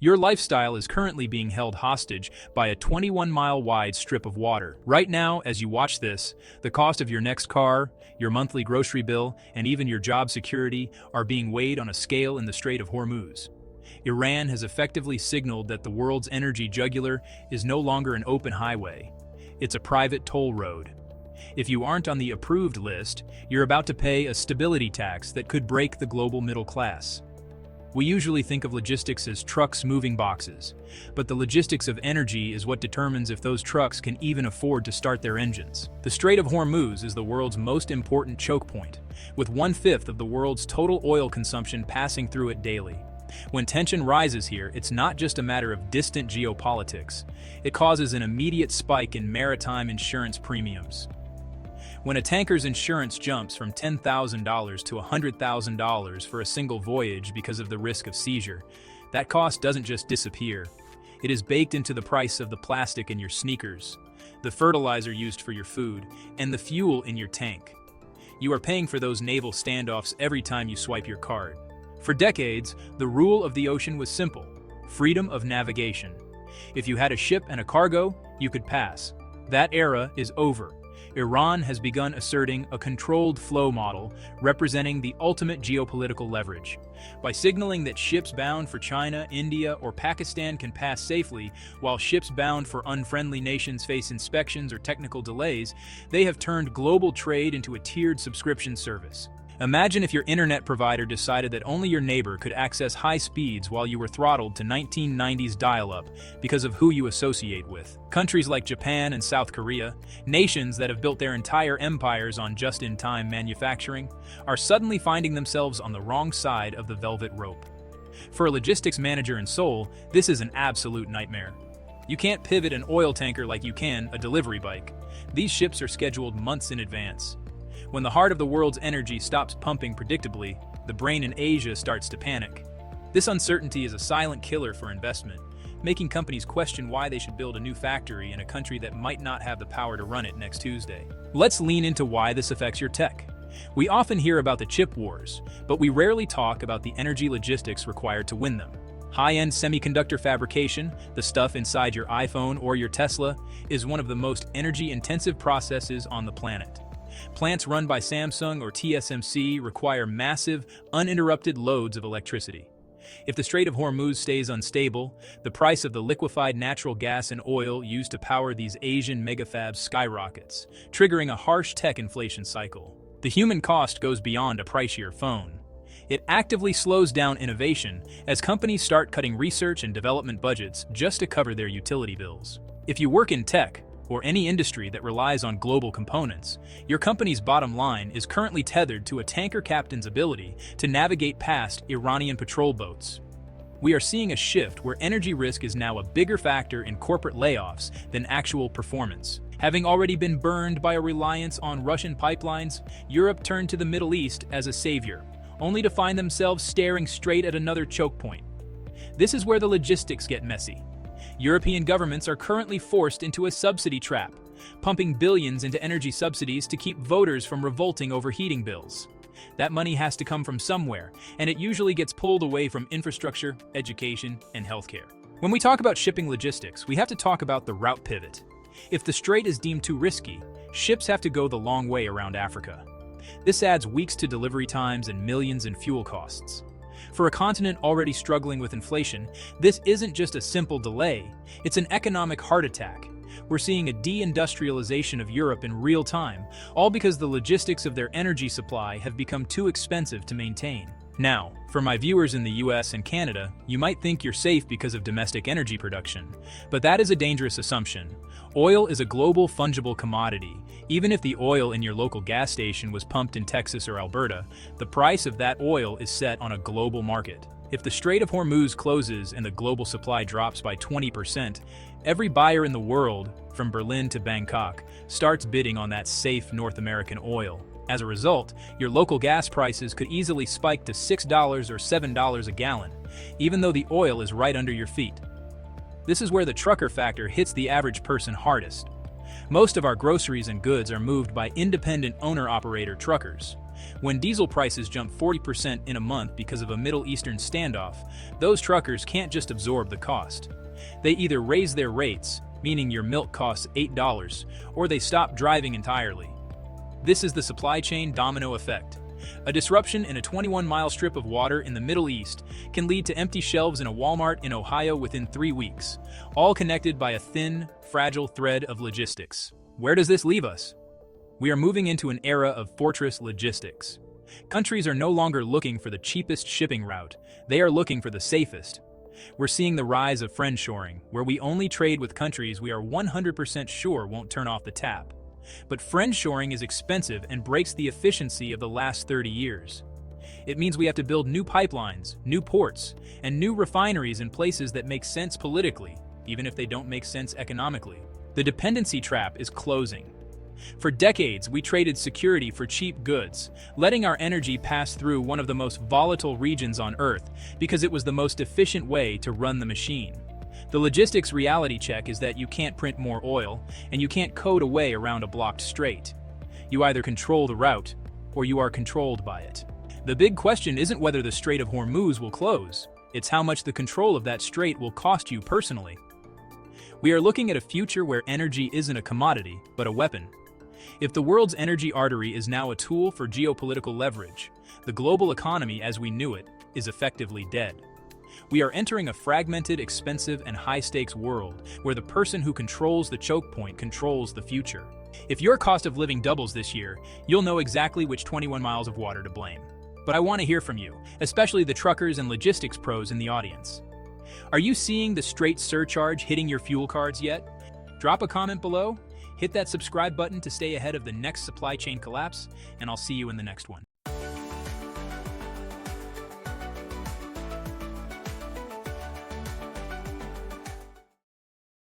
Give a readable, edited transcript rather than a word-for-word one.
Your lifestyle is currently being held hostage by a 21-mile-wide strip of water. Right now, as you watch this, the cost of your next car, your monthly grocery bill, and even your job security are being weighed on a scale in the Strait of Hormuz. Iran has effectively signaled that the world's energy jugular is no longer an open highway. It's a private toll road. If you aren't on the approved list, you're about to pay a stability tax that could break the global middle class. We usually think of logistics as trucks moving boxes, but the logistics of energy is what determines if those trucks can even afford to start their engines. The Strait of Hormuz is the world's most important choke point, with 1/5 of the world's total oil consumption passing through it daily. When tension rises here, it's not just a matter of distant geopolitics. It causes an immediate spike in maritime insurance premiums. When a tanker's insurance jumps from $10,000 to $100,000 for a single voyage because of the risk of seizure, that cost doesn't just disappear. It is baked into the price of the plastic in your sneakers, the fertilizer used for your food, and the fuel in your tank. You are paying for those naval standoffs every time you swipe your card. For decades, the rule of the ocean was simple: freedom of navigation. If you had a ship and a cargo, you could pass. That era is over. Iran has begun asserting a controlled flow model representing the ultimate geopolitical leverage. By signaling that ships bound for China, India, or Pakistan can pass safely, while ships bound for unfriendly nations face inspections or technical delays, they have turned global trade into a tiered subscription service. Imagine if your internet provider decided that only your neighbor could access high speeds while you were throttled to 1990s dial-up because of who you associate with. Countries like Japan and South Korea, nations that have built their entire empires on just-in-time manufacturing, are suddenly finding themselves on the wrong side of the velvet rope. For a logistics manager in Seoul, this is an absolute nightmare. You can't pivot an oil tanker like you can a delivery bike. These ships are scheduled months in advance. When the heart of the world's energy stops pumping predictably, the brain in Asia starts to panic. This uncertainty is a silent killer for investment, making companies question why they should build a new factory in a country that might not have the power to run it next Tuesday. Let's lean into why this affects your tech. We often hear about the chip wars, but we rarely talk about the energy logistics required to win them. High-end semiconductor fabrication, the stuff inside your iPhone or your Tesla, is one of the most energy-intensive processes on the planet. Plants run by Samsung or TSMC require massive, uninterrupted loads of electricity. If the Strait of Hormuz stays unstable, the price of the liquefied natural gas and oil used to power these Asian megafabs skyrockets, triggering a harsh tech inflation cycle. The human cost goes beyond a pricier phone. It actively slows down innovation as companies start cutting research and development budgets just to cover their utility bills. If you work in tech, or any industry that relies on global components, your company's bottom line is currently tethered to a tanker captain's ability to navigate past Iranian patrol boats. We are seeing a shift where energy risk is now a bigger factor in corporate layoffs than actual performance. Having already been burned by a reliance on Russian pipelines, Europe turned to the Middle East as a savior, only to find themselves staring straight at another choke point. This is where the logistics get messy. European governments are currently forced into a subsidy trap, pumping billions into energy subsidies to keep voters from revolting over heating bills. That money has to come from somewhere, and it usually gets pulled away from infrastructure, education, and healthcare. When we talk about shipping logistics, we have to talk about the route pivot. If the strait is deemed too risky, ships have to go the long way around Africa. This adds weeks to delivery times and millions in fuel costs. For a continent already struggling with inflation, this isn't just a simple delay, it's an economic heart attack. We're seeing a deindustrialization of Europe in real time, all because the logistics of their energy supply have become too expensive to maintain. Now, for my viewers in the US and Canada, you might think you're safe because of domestic energy production, but that is a dangerous assumption. Oil is a global fungible commodity. Even if the oil in your local gas station was pumped in Texas or Alberta, the price of that oil is set on a global market. If the Strait of Hormuz closes and the global supply drops by 20%, every buyer in the world, from Berlin to Bangkok, starts bidding on that safe North American oil. As a result, your local gas prices could easily spike to $6 or $7 a gallon, even though the oil is right under your feet. This is where the trucker factor hits the average person hardest. Most of our groceries and goods are moved by independent owner-operator truckers. When diesel prices jump 40% in a month because of a Middle Eastern standoff, those truckers can't just absorb the cost. They either raise their rates, meaning your milk costs $8, or they stop driving entirely. This is the supply chain domino effect. A disruption in a 21-mile strip of water in the Middle East can lead to empty shelves in a Walmart in Ohio within 3 weeks, all connected by a thin, fragile thread of logistics. Where does this leave us? We are moving into an era of fortress logistics. Countries are no longer looking for the cheapest shipping route, they are looking for the safest. We're seeing the rise of friendshoring, where we only trade with countries we are 100% sure won't turn off the tap. But friendshoring is expensive and breaks the efficiency of the last 30 years. It means we have to build new pipelines, new ports, and new refineries in places that make sense politically, even if they don't make sense economically. The dependency trap is closing. For decades, we traded security for cheap goods, letting our energy pass through one of the most volatile regions on Earth because it was the most efficient way to run the machine. The logistics reality check is that you can't print more oil, and you can't code a way around a blocked strait. You either control the route, or you are controlled by it. The big question isn't whether the Strait of Hormuz will close, it's how much the control of that strait will cost you personally. We are looking at a future where energy isn't a commodity, but a weapon. If the world's energy artery is now a tool for geopolitical leverage, the global economy as we knew it is effectively dead. We are entering a fragmented, expensive, and high-stakes world where the person who controls the choke point controls the future. If your cost of living doubles this year, you'll know exactly which 21 miles of water to blame. But I want to hear from you, especially the truckers and logistics pros in the audience. Are you seeing the strait surcharge hitting your fuel cards yet? Drop a comment below, hit that subscribe button to stay ahead of the next supply chain collapse, and I'll see you in the next one.